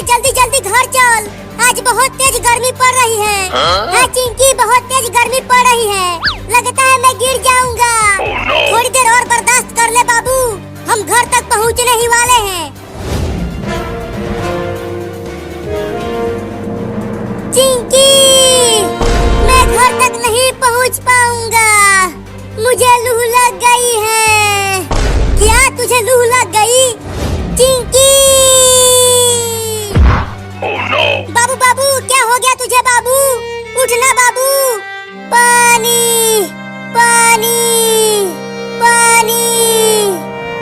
जल्दी जल्दी घर चल, आज बहुत तेज गर्मी पड़ रही है। हाँ चिंकी, बहुत तेज गर्मी पड़ रही है, लगता है मैं गिर जाऊंगा। थोड़ी देर और बर्दाश्त कर ले बाबू, हम घर तक पहुंचने ही वाले हैं। चिंकी, मैं घर तक नहीं पहुंच पाऊंगा, मुझे लू लग गई है। क्या तुझे लू लग गई चिंकी? बाबू बाबू, क्या हो गया तुझे बाबू? उठना बाबू। पानी पानी पानी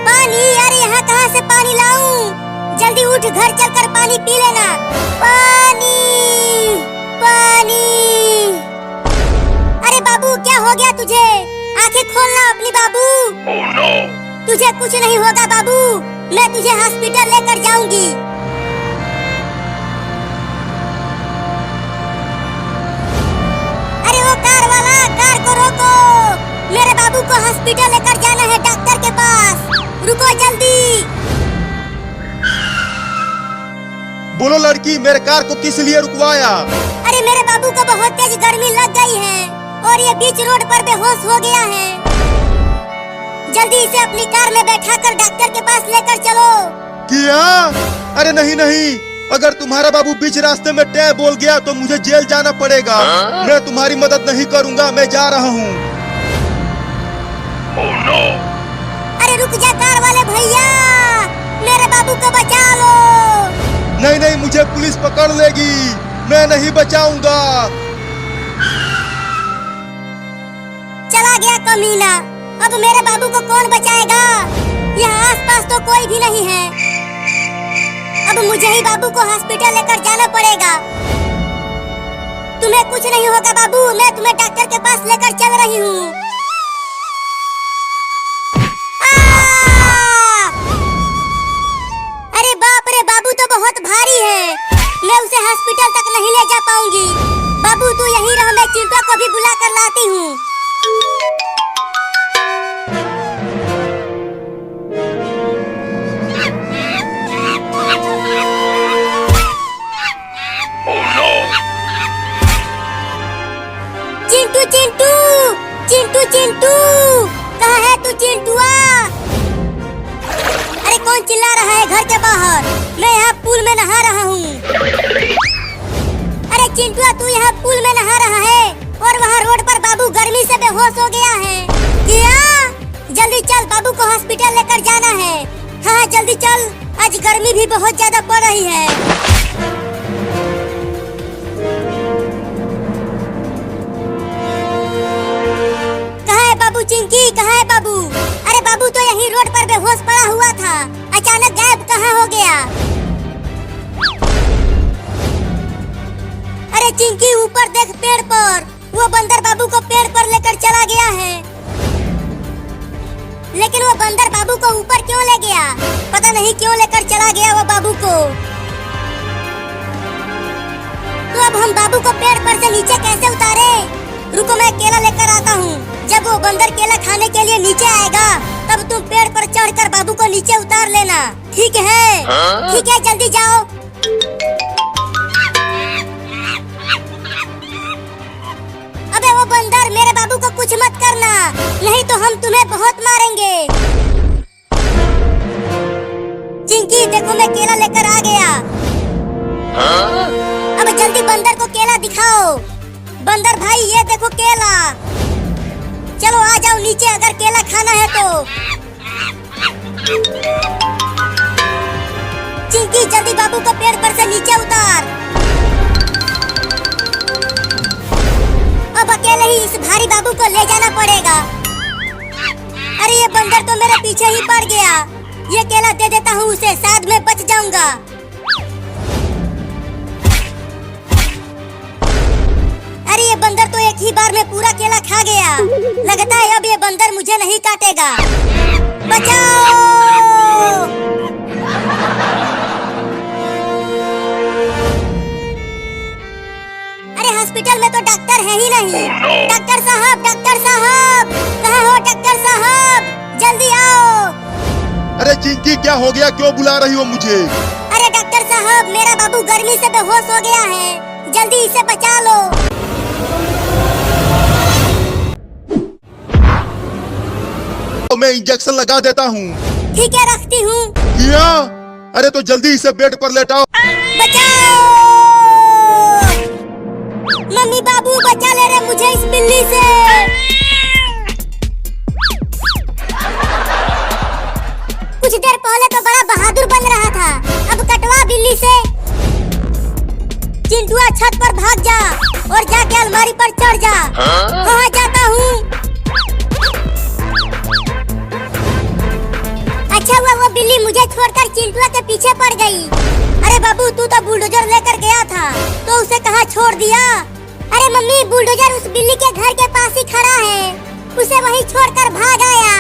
पानी, अरे यहाँ कहाँ से पानी लाऊं? जल्दी उठ, घर चलकर पानी पी लेना। पानी पानी। अरे बाबू, क्या हो गया तुझे? आंखें खोलना अपनी बाबू। तुझे कुछ नहीं होगा बाबू, मैं तुझे हॉस्पिटल लेकर जाऊंगी। अरे वो कार वाला, कार को रोको, मेरे बाबू को हॉस्पिटल लेकर जाना है, डॉक्टर के पास। रुको जल्दी। बोलो लड़की, मेरे कार को किस लिए रुकवाया? अरे मेरे बाबू को बहुत तेज गर्मी लग गई है और ये बीच रोड पर बेहोश हो गया है। जल्दी इसे अपनी कार में बैठाकर डॉक्टर के पास लेकर चलो। क्या? अरे नहीं नहीं, अगर तुम्हारा बाबू बीच रास्ते में टै बोल गया तो मुझे जेल जाना पड़ेगा। मैं तुम्हारी मदद नहीं करूंगा, मैं जा रहा हूँ। अरे रुक जा कार वाले भैया, मेरे बाबू को बचा लो। नहीं नहीं, मुझे पुलिस पकड़ लेगी, मैं नहीं बचाऊंगा। चला गया कमीना, अब मेरे बाबू को कौन बचाएगा? यहाँ आसपास तो कोई भी नहीं है, अब मुझे ही बाबू को हॉस्पिटल लेकर जाना पड़ेगा। तुम्हें कुछ नहीं होगा बाबू, मैं तुम्हें डॉक्टर के पास लेकर चल रही हूँ। अरे बाप रे, बाबू तो बहुत भारी है, मैं उसे हॉस्पिटल तक नहीं ले जा पाऊंगी। बाबू तू यहीं रह, मैं चिंटू को भी बुला कर लाती हूँ। चिंटू चिंटू चिंटू चिंटू, कहाँ है तू चिंटुआ? अरे कौन चिल्ला रहा है घर के बाहर? मैं यहाँ पूल में नहा रहा हूँ। अरे चिंटुआ, तू यहाँ पूल में नहा रहा है और वहाँ रोड पर बाबू गर्मी से बेहोश हो गया है। क्या? जल्दी चल, बाबू को हॉस्पिटल लेकर जाना है। हाँ जल्दी चल, आज गर्मी भी बहुत ज्यादा पड़ रही है। बाबू चिंकी, कहाँ है बाबू? अरे बाबू तो यहीं रोड पर बेहोश पड़ा हुआ था, अचानक गायब कहाँ हो गया? अरे चिंकी, ऊपर देख पेड़ पर, वो बंदर बाबू को पेड़ पर लेकर चला गया है। लेकिन वो बंदर बाबू को ऊपर क्यों ले गया? पता नहीं क्यों लेकर चला गया वो बाबू को। तो अब हम बाबू को पेड़ पर से नीचे कैसे उतारे? रुको, मैं केला लेकर आता हूँ। जब वो बंदर केला खाने के लिए नीचे आएगा, तब तुम पेड़ पर चढ़कर बाबू को नीचे उतार लेना, ठीक है? ठीक है, जल्दी जाओ। अबे वो बंदर, मेरे बाबू को कुछ मत करना, नहीं तो हम तुम्हें बहुत मारेंगे। चिंकी देखो, मैं केला लेकर आ गया। अब जल्दी बंदर को केला दिखाओ। बंदर भाई, ये देखो केला। चलो आ जाओ नीचे, अगर केला खाना है तो। चिंकी जल्दी बाबू को पेड़ पर से नीचे उतार। अब अकेले ही इस भारी बाबू को ले जाना पड़ेगा। अरे ये बंदर तो मेरे पीछे ही पड़ गया, ये केला दे देता हूँ उसे, शायद मैं बच जाऊंगा। अरे ये बंदर तो एक ही बार में पूरा केला खा गया, लगता है अब ये बंदर मुझे नहीं काटेगा। बचाओ! अरे हॉस्पिटल में तो डॉक्टर है ही नहीं। डॉक्टर साहब, डॉक्टर साहब, कहाँ हो डॉक्टर साहब? जल्दी आओ। अरे चिंकी, क्या हो गया? क्यों बुला रही हो मुझे? अरे डॉक्टर डॉक्टर साहब, मेरा बाबू गर्मी से बेहोश हो गया है, जल्दी इसे बचा लो। तो मैं इंजेक्शन लगा देता हूँ। ठीक है, रखती हूँ। किया? अरे तो जल्दी इसे बेड पर लेटाओ। बचाओ! मम्मी बाबू बचा ले रहे मुझे इस बिल्ली से। कुछ देर पहले तो बड़ा बहादुर बन रहा था, अब कटवा बिल्ली से। चिंटुआ छत पर भाग जा और जाके अलमारी पर चढ़ जा। कहाँ जाता हूँ? अच्छा हुआ वो बिल्ली मुझे छोड़कर चिंटुआ के पीछे पड़ गई। अरे बाबू, तू तो बुलडोजर लेकर गया था, तो उसे कहाँ छोड़ दिया? अरे मम्मी, बुलडोजर उस बिल्ली के घर के पास ही खड़ा है, उसे वहीं छोड़कर भाग आया।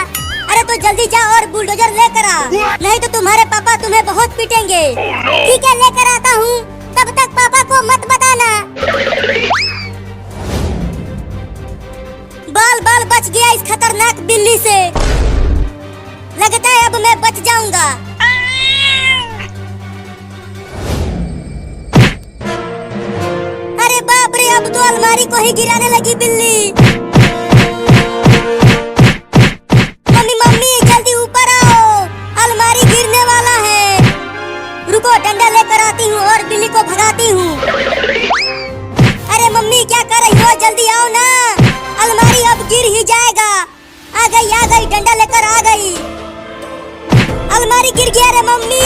अरे तो जल्दी जा और बुलडोजर लेकर आ, नहीं तो तुम्हारे पापा तुम्हें बहुत पीटेंगे। ठीक है, लेकर आता हूँ, तब तक पापा को मत बताना। बाल बाल बच गया इस खतरनाक बिल्ली से। लगता है अब मैं बच जाऊंगा। अरे बाप रे, अब तो अलमारी को ही गिराने लगी बिल्ली। मम्मी मम्मी, जल्दी ऊपर आओ, अलमारी गिरने वाला है। रुको, डंडा लेकर आती हूँ और बिल्ली को भगाती हूँ। अरे मम्मी, क्या कर रही हो? जल्दी आओ ना, अलमारी अब गिर ही जाएगा। आ गई, डंडा लेकर आ गई। अलमारी गिर गया रे मम्मी।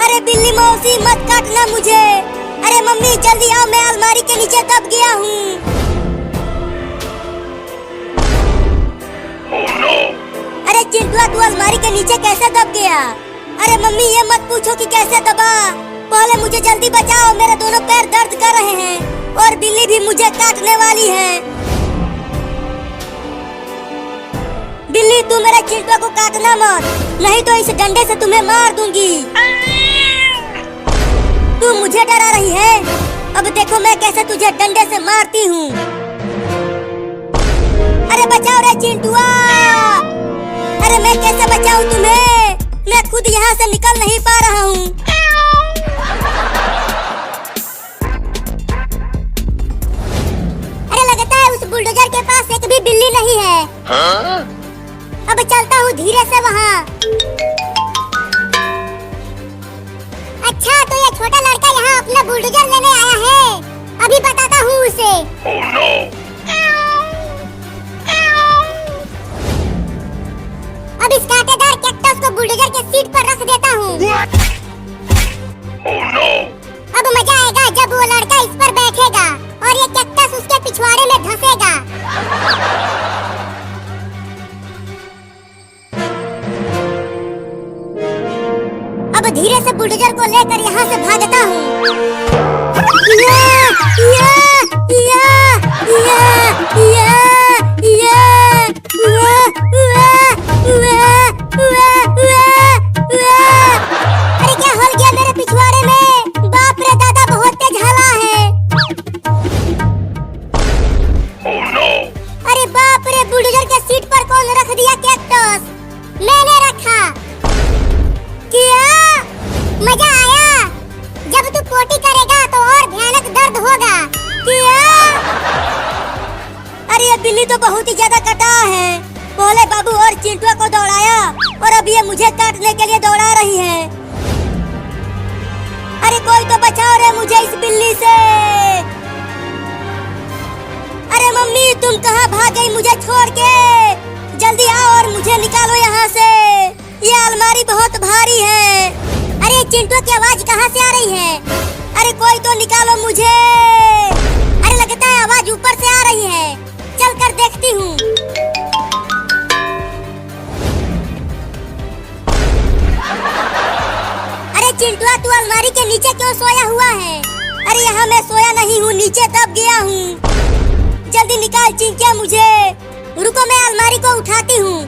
अरे बिल्ली मौसी, मत काटना मुझे। अरे मम्मी जल्दी आओ, मैं अलमारी के नीचे दब गया हूँ। अरे चिंटुआ, तू अलमारी के नीचे कैसे दब गया? अरे मम्मी, ये मत पूछो कि कैसे दबा, पहले मुझे जल्दी बचाओ, मेरे दोनों पैर दर्द कर रहे हैं और बिल्ली भी मुझे काटने वाली है। बिल्ली, तू मेरे चिंटुआ को काटना मत, नहीं तो इस डंडे से तुम्हें मार दूंगी। तू मुझे डरा रही है, अब देखो मैं कैसे तुझे डंडे से मारती हूँ। अरे बचाओ रे चिंटुआ। अरे मैं कैसे बचाऊं तुम्हें, मैं खुद यहाँ से निकल नहीं पा रहा हूँ। अरे लगता है उस बुलडोजर के पास एक भी बिल्ली नहीं है। अब चलता हूँ धीरे से वहाँ। अच्छा, तो ये छोटा लड़का यहाँ अपना बुलडोजर लेने आया है, अभी बताता हूँ उसे। अब इस कांटेदार कैक्टस को बुलडोजर के सीट पर रख देता हूँ। अब मजा आएगा जब वो लड़का इस पर बैठेगा और ये कैक्टस उसके पिछवाड़े में धंसेगा। अब धीरे से बुलडोजर को लेकर यहाँ से भागता हूँ। अरे क्या हो गया मेरे पिछवाड़े में? बाप रे दादा, बहुत तेज हवा है। अरे बाप रे, बुलडोजर के सीट पर कौन रख दिया कैक्टस? मैंने रखा। क्या मजा आया? जब तू पोटी करेगा तो और भयानक दर्द होगा। क्या? अरे ये बिल्ली तो बहुत ही ज्यादा कटा है, पहले बाबू और चिंटुआ को दौड़ाया और अब ये मुझे काटने के लिए दौड़ा रही है। अरे कोई तो बचाओ रे मुझे इस बिल्ली से। अरे मम्मी, तुम कहाँ भाग गई मुझे छोड़ के? जल्दी आओ और मुझे निकालो यहाँ से, ये अलमारी बहुत भारी है। अरे चिंटू की आवाज कहाँ से आ रही है? अरे कोई तो निकालो मुझे। अरे लगता है आवाज ऊपर से आ रही है, चल कर देखती हूँ। अरे चिंटुआ, तू अलमारी के नीचे क्यों सोया हुआ है? अरे यहाँ मैं सोया नहीं हूँ, नीचे दब गया हूँ। जल्दी निकाल चिंकिया मुझे। रुको, मैं अलमारी को उठाती हूँ।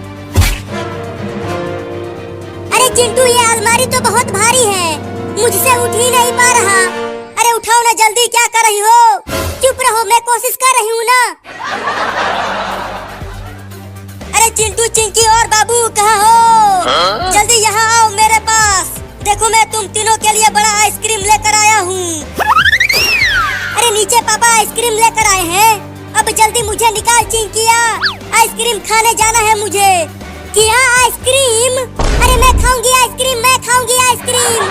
अरे चिंटू, ये अलमारी तो बहुत भारी है, मुझसे उठ ही नहीं पा रहा। अरे उठाओ ना जल्दी, क्या कर रही हो? चुप रहो, मैं कोशिश कर रही हूँ ना। अरे चिंटू, चिंकी और बाबू कहाँ हो? जल्दी यहाँ आओ, मेरे मैं तुम तीनों के लिए बड़ा आइसक्रीम लेकर आया हूँ। अरे नीचे पापा आइसक्रीम लेकर आए हैं। अब जल्दी मुझे निकाल चिंकिया, आइसक्रीम खाने जाना है मुझे। किया आइसक्रीम? अरे मैं खाऊंगी आइसक्रीम, मैं खाऊंगी आइसक्रीम।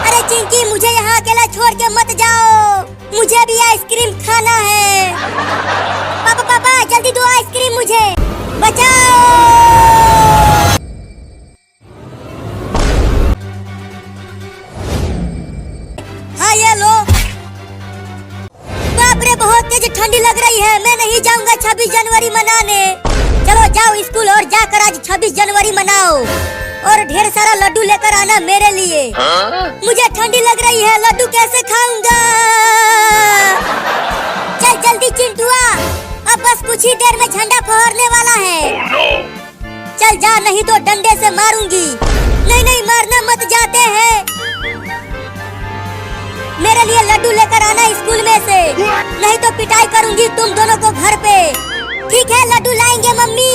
अरे चिंकी मुझे यहाँ अकेला छोड़ के मत जाओ, मुझे भी आइसक्रीम खाना है। पापा पापा जल्दी दो आइसक्रीम मुझे, बचाओ। हाँ ये लो। बाप रे बहुत तेज ठंडी लग रही है, मैं नहीं जाऊंगा 26 जनवरी मनाने। चलो जाओ स्कूल और जाकर आज 26 जनवरी मनाओ और ढेर सारा लड्डू लेकर आना मेरे लिए। मुझे ठंडी लग रही है, लड्डू कैसे खाऊंगा? चल जल्दी चिंटुआ, अब बस कुछ ही देर में झंडा फहरने वाला है। चल जा, नहीं तो डंडे से मारूंगी। नहीं नहीं मारना मत, जाते हैं। मेरे लिए लड्डू लेकर आना स्कूल में से, नहीं तो पिटाई करूंगी तुम दोनों को घर पे। ठीक है लड्डू लाएंगे मम्मी।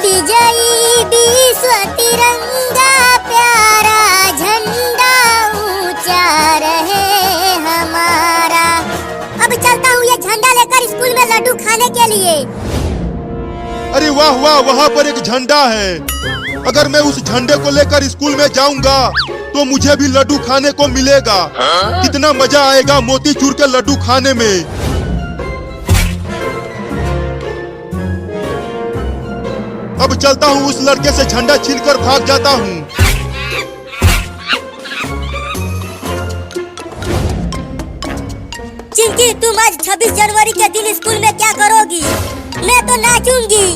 विजयी विश्व तिरंगा प्यारा झंडा ऊंचा रहे हमारा। अब चलता हूँ ये झंडा लेकर स्कूल में लड्डू खाने के लिए। अरे वाह वाह, वहाँ पर एक झंडा है। अगर मैं उस झंडे को लेकर स्कूल में जाऊंगा तो मुझे भी लड्डू खाने को मिलेगा। कितना मजा आएगा मोतीचूर के लड्डू खाने में। अब चलता हूँ, उस लड़के से झंडा छीनकर भाग जाता हूँ। चिंकी तुम आज 26 जनवरी के दिन स्कूल में क्या करोगी? मैं तो नाचूंगी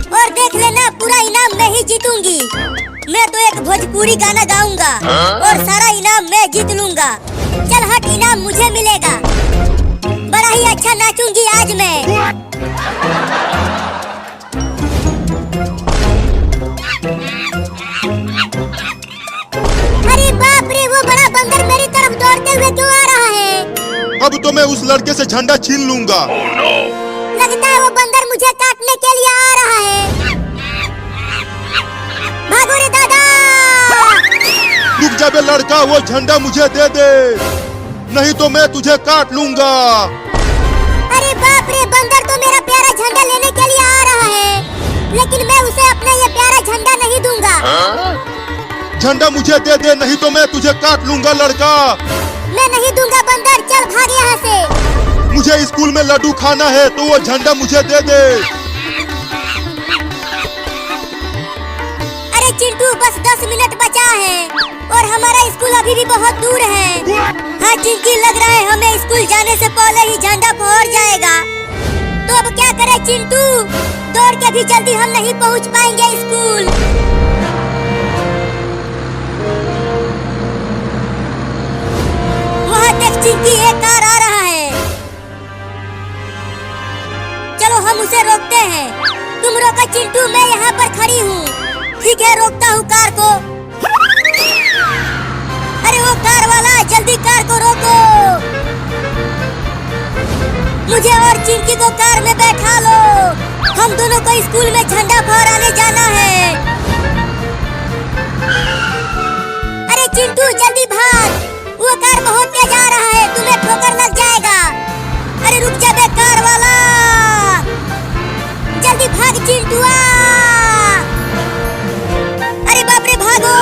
और देख लेना पूरा इनाम मैं ही जीतूंगी। मैं तो एक भोजपुरी गाना गाऊंगा और सारा इनाम मैं जीत लूंगा। चल हट, इनाम मुझे मिलेगा। बड़ा ही अच्छा नाचूंगी आज मैं। अरे बाप रे, वो बड़ा बंदर मेरी तरफ दौड़ते हुए क्यों आ रहा है? अब तो मैं उस लड़के से झंडा छीन लूंगा। लगता है वो बंदर मुझे काटने के लिए आ रहा है। भागो रे दादा। रुक जा बे लड़का, वो झंडा मुझे दे दे, नहीं तो मैं तुझे काट लूंगा। अरे बाप रे, बंदर तो मेरा प्यारा झंडा लेने के लिए आ रहा है, लेकिन मैं उसे अपना ये प्यारा झंडा नहीं दूंगा। झंडा मुझे दे दे, नहीं तो मैं तुझे काट लूंगा लड़का। मैं नहीं दूंगा बंदर, चल भाग यहाँ से। मुझे स्कूल में लड्डू खाना है तो वो झंडा मुझे दे दे। अरे चिंटू बस 10 मिनट बचा है और हमारा स्कूल अभी भी बहुत दूर है। हाँ चिंकी, लग रहा है हमें स्कूल जाने से पहले ही झंडा फहर जाएगा। तो अब क्या करें चिंटू? दौड़ के भी जल्दी हम नहीं पहुँच पाएंगे स्कूल। वहाँ देख चिंकी, एक कार आ रहा है। चलो हम उसे रोकते हैं। तुम रोको चिंटू, मैं यहाँ पर खड़ी हूँ। ठीक है, रोकता हूँ कार को। अरे वो कार वाला, जल्दी कार को रोको। मुझे और चिंकी को कार में बैठा लो। हम दोनों को स्कूल में झंडा फहराने जाना है। अरे चिंटू जल्दी भाग, वो कार बहुत तेज आ रहा है, तुम्हें ठोकर लग जाएगा। अरे रुक जा बे कार वाला, जल्दी भाग चिंटुआ। अरे बाप रे, भागो।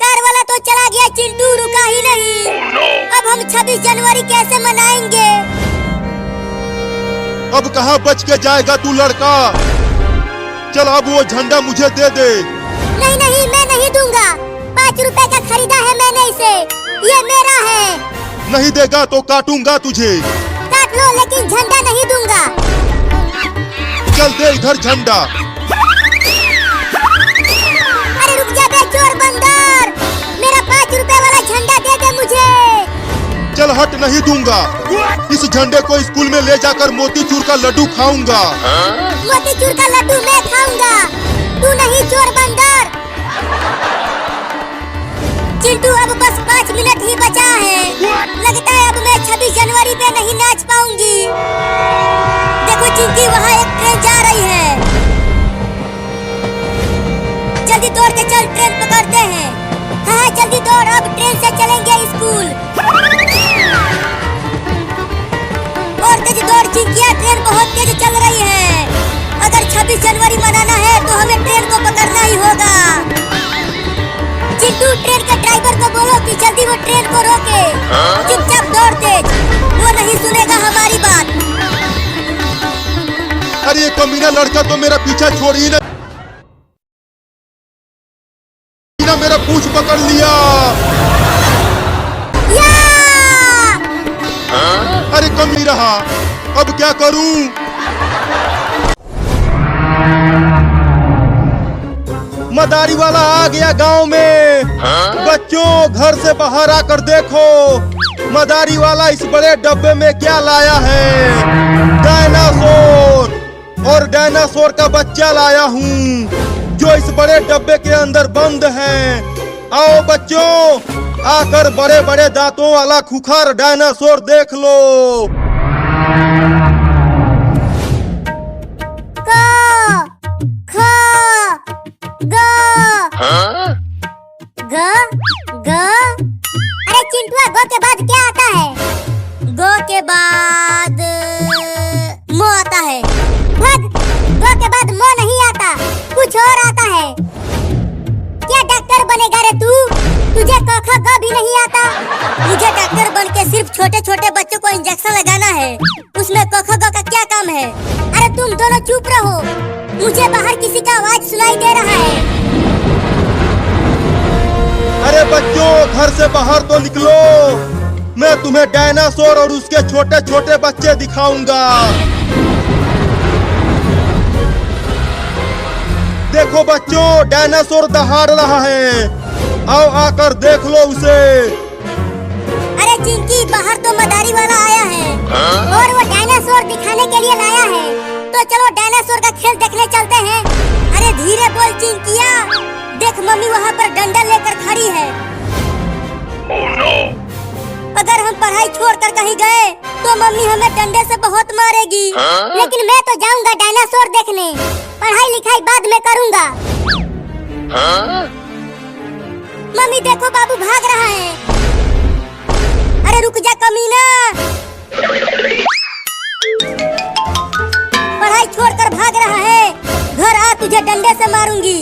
कार वाला तो चला गया, चिंटू रुका ही नहीं। अब हम 26 जनवरी कैसे मनाएंगे? अब कहाँ बच के जाएगा तू लड़का? चल अब वो झंडा मुझे दे दे। नहीं नहीं, मैं नहीं दूंगा। 5 रुपए का खरीदा है मैंने इसे, ये मेरा है। नहीं देगा तो काटूंगा तुझे। काट लो, लेकिन झंडा नहीं दूंगा। चल दे इधर झंडा। अरे रुक जा बे चोर बंदर, मेरा 5 रुपए वाला झंडा दे दे मुझे। चल हट, नहीं दूंगा। इस झंडे को स्कूल में ले जाकर मोतीचूर का लड्डू खाऊंगा। मोतीचूर का लड्डू मैं खाऊंगा, तू नहीं चोर बंदर। चिंटू अब बस 5 मिनट ही बचा है। लगता है अब मैं 26 जनवरी पे नहीं नाच पाऊंगी। तेज चल रही है। अगर 26 जनवरी मनाना है तो हमें ट्रेन को पकड़ना ही होगा। चिंटू, ट्रेन के ड्राइवर को बोलो कि जल्दी वो ट्रेन को रोके। चुपचाप दौड़ तेज, वो नहीं सुनेगा हमारी बात। अरे ये कमीना लड़का तो मेरा पीछा छोड़ ही ना मेरा पूंछ पकड़ लिया। अरे कम नहीं रहा, अब क्या करूं? मदारी वाला आ गया गांव में। बच्चों, घर से बाहर आकर देखो, मदारी वाला इस बड़े डब्बे में क्या लाया है। डायनासोर, और डायनासोर का बच्चा लाया हूँ जो इस बड़े डब्बे के अंदर बंद है। आओ बच्चों, आकर बड़े बड़े दांतों वाला खुखार डायनासोर देख लो। अरे चिंटुआ, गो के बाद क्या आता है? गो के बाद मो आता है। भाग, गो के बाद मो नहीं आता, कुछ और आता है। क्या डॉक्टर बनेगा रे तू? तुझे क ख ग भी नहीं आता? मुझे डॉक्टर बन के सिर्फ छोटे छोटे बच्चों को इंजेक्शन लगाना है, उसमें क ख ग का क्या काम है? अरे तुम दोनों चुप रहो, मुझे बाहर किसी का आवाज सुनाई दे रहा है। अरे बच्चों, घर से बाहर तो निकलो, मैं तुम्हें डायनासोर और उसके छोटे छोटे बच्चे दिखाऊंगा। देखो बच्चों, डायनासोर दहाड़ रहा है, आओ आकर देख लो उसे। अरे चिंकी, बाहर तो मदारी वाला आया है और वो डायनासोर दिखाने के लिए लाया है, तो चलो डायनासोर का खेल देखने चलते हैं। अरे धीरे बोल चिंकिया, देख मम्मी वहाँ पर डंडा लेकर खड़ी है। Oh no! अगर हम पढ़ाई छोड़कर कहीं गए तो मम्मी हमें डंडे से बहुत मारेगी। लेकिन मैं तो जाऊंगा डायनासोर देखने, पढ़ाई लिखाई बाद में करूंगा। मम्मी देखो, बाबू भाग रहा है। अरे रुक जा कमीना, पढ़ाई छोड़कर भाग रहा है, घर आ तुझे डंडे से मारूंगी।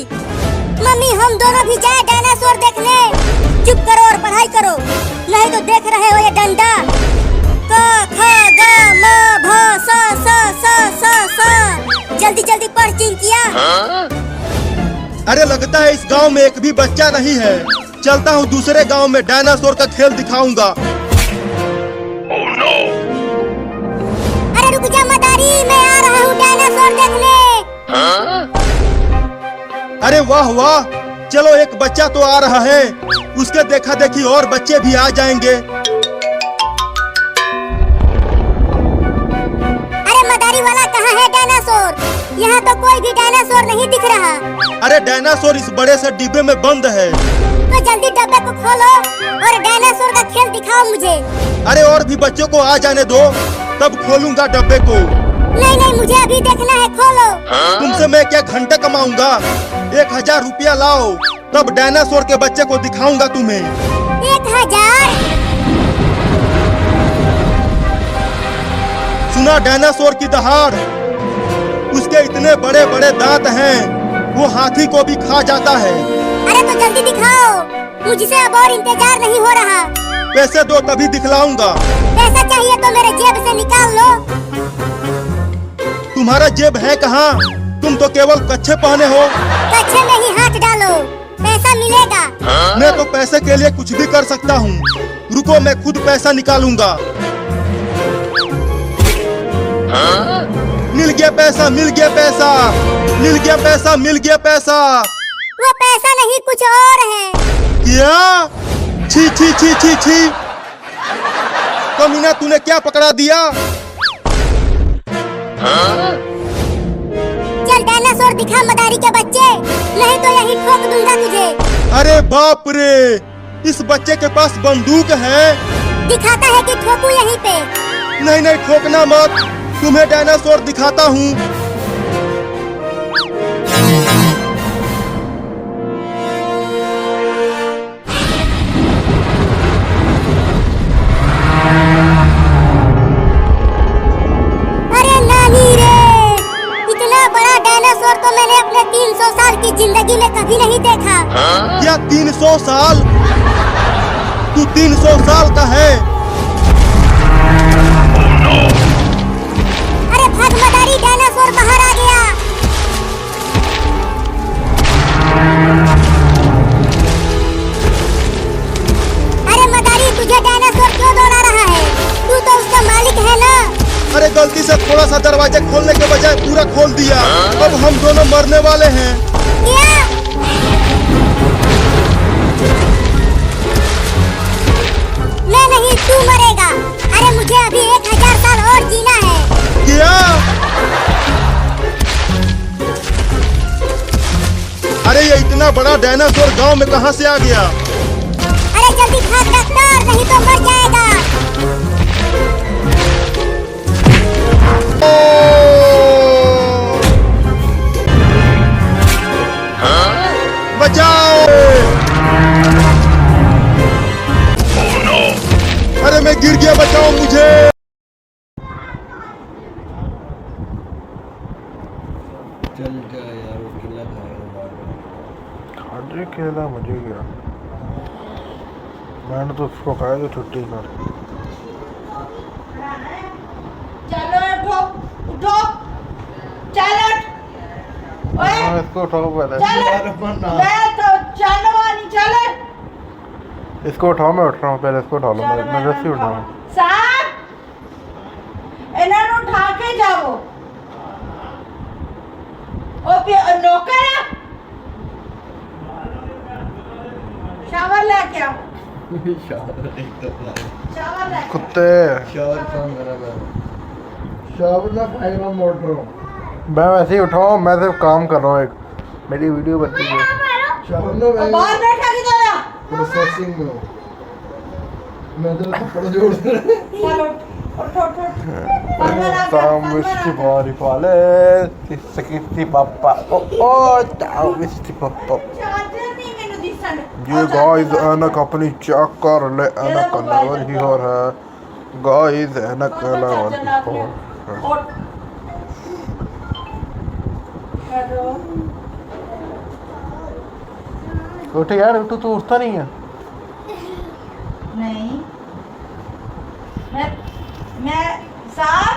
मम्मी हम दोनों भी जाए डायनासोर देखने। चुप करो और पढ़ाई करो, नहीं तो देख रहे हो ये डंडा। क ख ग म भ स स स स स, जल्दी जल्दी पढ़ चिंकिया। अरे लगता है इस गांव में एक भी बच्चा नहीं है, चलता हूँ दूसरे गांव में डायनासोर का खेल दिखाऊंगा। Oh no! अरे रुक जा मदारी, मैं आ रहा हूँ डायनासोर देखने। अरे वाह वाह, चलो एक बच्चा तो आ रहा है, उसके देखा देखी और बच्चे भी आ जाएंगे। अरे मदारी वाला, कहाँ है डायनासोर? यहाँ तो कोई भी डायनासोर नहीं दिख रहा। अरे डायनासोर इस बड़े से डिब्बे में बंद है। तो जल्दी डब्बे को खोलो और डायनासोर का खेल दिखाओ मुझे। अरे और भी बच्चों को आ जाने दो, तब खोलूंगा डब्बे को। नहीं नहीं, मुझे अभी देखना है, खोलो। तुमसे मैं क्या घंटे कमाऊंगा? 1000 रुपया लाओ, तब डायनासोर के बच्चे को दिखाऊंगा तुम्हें। 1000? सुना डायनासोर की दहाड़, उसके इतने बड़े बड़े दांत हैं, वो हाथी को भी खा जाता है। अरे तो जल्दी दिखाओ, मुझसे अब और इंतजार नहीं हो रहा। पैसे दो तभी दिखलाऊंगा। पैसा चाहिए तो मेरे जेब से निकाल लो। तुम्हारा जेब है कहाँ? तुम तो केवल कच्छे पहने हो। कच्छे में ही हाथ डालो, पैसा मिलेगा। मैं तो पैसे के लिए कुछ भी कर सकता हूँ, रुको मैं खुद पैसा निकालूंगा। मिल गया पैसा, मिल गया पैसा, मिल गया पैसा, मिल गया पैसा। वो पैसा नहीं, कुछ और है। क्या? छी छी छी छी छी, कमीना तूने क्या पकड़ा दिया? चल डायनासोर दिखा मदारी के बच्चे, नहीं तो यही ठोक दूंगा तुझे। अरे बाप रे, इस बच्चे के पास बंदूक है। दिखाता है कि ठोकू यहीं पे। नहीं नहीं, ठोकना मत, तुम्हें डायनासोर दिखाता हूँ। अरे नानी रे, जिंदगी में कभी नहीं देखा। क्या 300 साल? तू 300 साल का है? अरे भाग मदारी, डायनासोर बाहर आ गया। अरे मदारी, तुझे डायनासोर क्यों दौड़ा रहा है? तू तो उसका मालिक है ना। अरे गलती से थोड़ा सा दरवाजा खोलने के बजाय पूरा खोल दिया। अब हम दोनों मरने वाले हैं। क्या? मैं नहीं, तू मरेगा। अरे मुझे अभी 1000 साल और जीना है। क्या? अरे ये इतना बड़ा डायनासोर गांव में कहां से आ गया? अरे जल्दी भाग डॉक्टर, नहीं तो मर जाएगा। बचाओ! Oh no! अरे मैं गिर गया, बचाओ मुझे। चल जा यार, वो केला खाएगा। खाने केला मुझे क्या, मैंने तो उसको खाया तो छुट्टी कर। चलो उठो, उठो, चलो ओए, इसको उठाओ पहले, चलो मैं तो चलो नहीं चलो, इसको उठाओ, मैं उठ रहा हूँ, पहले इसको उठा लो, मैं रस्सी उठाऊँ। साहब इन्हें उठा के जाओ। ओ नौकर है, शावर लेके आओ, शावर एकदम लाए। शावर लेके कुत्ते, शावर कौन करा मैं? शावर ना खाएगा मोटर। मैं वैसे ही उठाऊँ, मैं सिर्फ काम कर रहा हूँ, एक मेरी वीडियो बनती है। शावर ना आओ। बाहर बैठा की दो। प्रोसेसिंग में हो। मैं तो थप्पड़ जोड़ दे। चलो उठो उठो, Misti pare, Misti papa, ciao Misti papa। Charger नहीं मैंने दिसन। ये गाइस ऐनक अपनी चेक कर ले, ऐनक कलर ही हो रहा है गाइस, ऐनक कलर हो उठ यार, उठ, तू उठता नहीं है। नहीं मैं साहब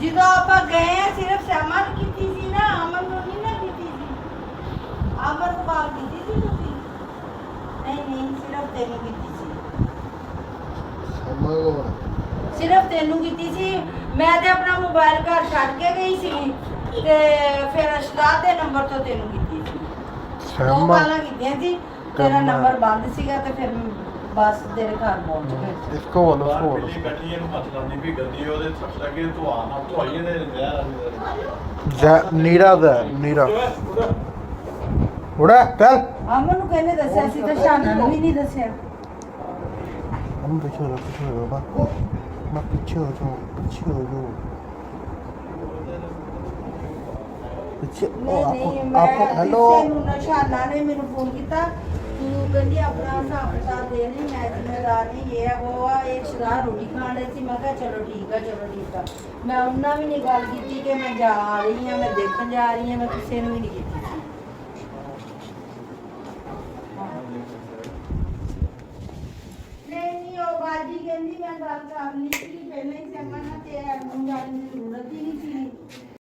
ਜਦੋਂ ਆਪਾਂ ਗਏ ਆ ਸਿਰਫ ਸ਼ਮਨ ਕੀਤੀ ਸੀ ਨਾ, ਅਮਨ ਨੂੰ ਨਹੀਂ ਨਾ ਕੀਤੀ ਸੀ। ਅਮਨ ਨੂੰ ਬਾਤ ਕੀਤੀ ਸੀ ਤੁਸੀਂ? ਨਹੀਂ ਸਿਰਫ ਤੈਨੂੰ ਕੀਤੀ ਸੀ, ਸਿਰਫ ਤੈਨੂੰ ਕੀਤੀ ਸੀ। ਮੈਂ ਤੇ ਆਪਣਾ ਮੋਬਾਈਲ ਘਰ ਛੱਡ ਕੇ ਗਈ ਸੀ ਤੇ ਫਿਰ ਅਸ਼ਤਾਦ ਦੇ ਨੰਬਰ ਤੋਂ ਤੈਨੂੰ ਕੀਤੀ ਸੀ। ਦੋ ਕਾਲਾਂ ਕੀਤੀਆਂ ਸੀ, ਤੇਰਾ ਨੰਬਰ ਬੰਦ ਸੀਗਾ ਤੇ ਫਿਰ बस तेरे घर पहुंच गए। इसको बोलो, इसको बोलो। ਗੱਡੀ ਇਹਨੂੰ ਹੱਥ ਲਾਉਂਦੀ ਵੀ ਗੱਡੀ ਉਹਦੇ ਸੱਟ ਲੱਗੇ ਧੁਆ ਨਾ ਧੁਆਈਏ ਦੇ नीरा दा नीरा उड़ा चल। ਅਮਨ ਨੂੰ ਕਹਿੰਦੇ ਦੱਸਿਆ ਸੀ ਤੇ ਸ਼ਾਨਾ ਨੂੰ ਵੀ ਨਹੀਂ ਦੱਸਿਆ। हम पीछे हो बाबा, मैं पीछे हो जाऊँ, पीछे हो जाऊँ, पीछे। आपको हेलो, ਸ਼ਾਨਾ ਨੇ ਮੈਨੂੰ ਫੋਨ ਕੀਤਾ, ਤੂੰ ਕਹਿੰਦੀ ਆਪਣਾ ਹਿਸਾਬ ਕਿਤਾਬ ਦੇ ਲਈ, ਮੈਂ ਜ਼ਿੰਮੇਦਾਰ ਨਹੀਂ, ਇਹ ਹੈ ਉਹ ਆ। ਇੱਕ ਸ਼ਰਾਬ ਰੋਟੀ ਖਾਣ ਲਈ ਸੀ, ਮੈਂ ਕਿਹਾ ਚਲੋ ਠੀਕ ਆ। ਮੈਂ ਉਹਨਾਂ ਵੀ ਨਹੀਂ ਗੱਲ ਕੀਤੀ ਕਿ ਮੈਂ ਜਾ ਰਹੀ ਹਾਂ, ਮੈਂ ਦੇਖਣ ਜਾ ਰਹੀ ਹਾਂ, ਮੈਂ ਕਿਸੇ ਨੂੰ ਵੀ ਨਹੀਂ ਕੀਤੀ ਸੀ। ਨਹੀਂ ਉਹ ਬਾਜੀ ਕਹਿੰਦੀ ਮੈਂ ਗੱਲ ਕਰ ਲਈ ਸੀ ਪਹਿਲਾਂ ਹੀ, ਸਮਾਂ ਨਾ ਤੇ ਇਹਨੂੰ ਜਾਣ ਦੀ ਜ਼ਰੂਰਤ ਹੀ ਨਹੀਂ ਸੀ।